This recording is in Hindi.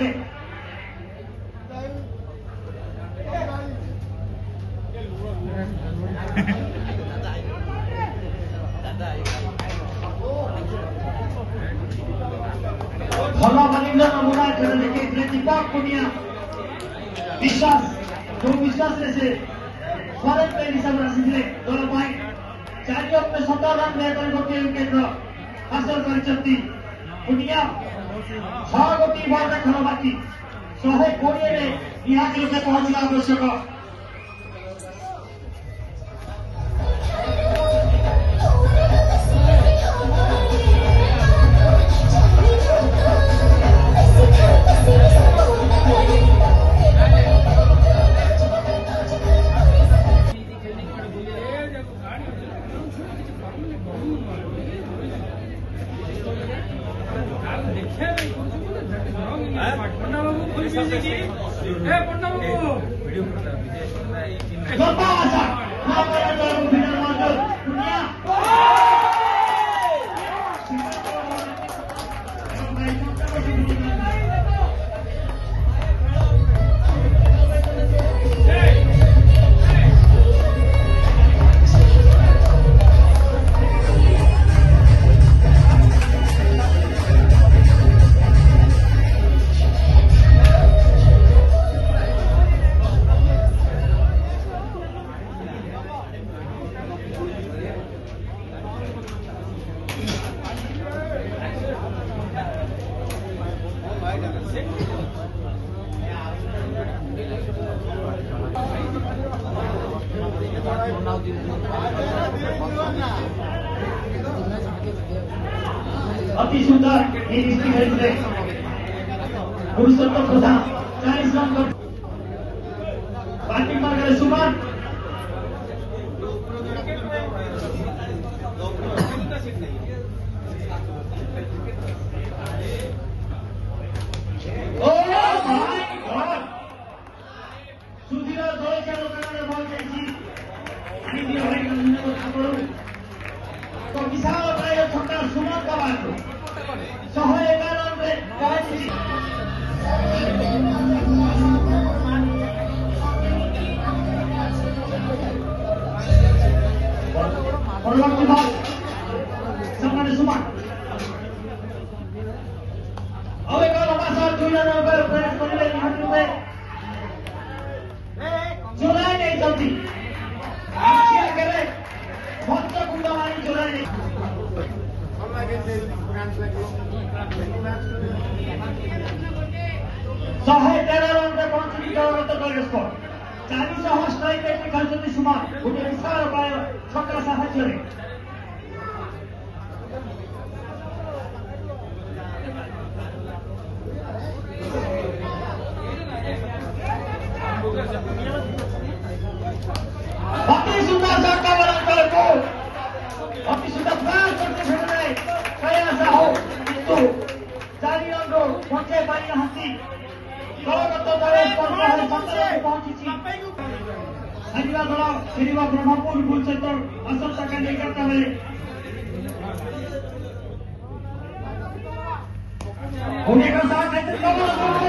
লাগে ধর্মাবলীর নমুনা করে রেখে দীপক পুনিয়া বিশ্বাস जो विश्वास से फॉरेन पे हिसाब रखिले दल पाई 4 ओवर में 17 रन बेहतर गोटी विकेट हासिल करछंती पुनिया 6 गोटी बॉल रे खेल बाकी 120 रे निहाती रूपे पहुंचना आवश्यक अति सुंदर पुरुषोत्तम प्रधान 40 रन बैटिंग पर गए सुमन सुधीर दल चालू करने बॉल जाइए तो विशाल प्राय छक्का सुमन का बात 111 रन रे पहुंची परवर्ती बॉल सम्मान सुमन अब एक लंबा शॉट 2 रन पर प्रयास करले निहाती में चुराई नहीं चलती आखिर करे भक्त गुंडावानी चुराई नहीं 113 रन रे पहुंची दलगत गोल स्कोर 400 स्ट्राइक रेट में खेलुଛନ୍ତି सुमन गोटे विशाल प्राय छक्का साहाଯ୍ୟରେ अति सुंदर छक्का बराबर को अति सुंदर प्रयास करते खेलने प्रयास हो किंतु 4 रन रो पहुंचे पाई नहंती दलगत दल स्कोर पहुंची हरिवा दल फेरिवा ब्रह्मपुर बुल सेक्टर असंता का नहीं करता है होने का साथ है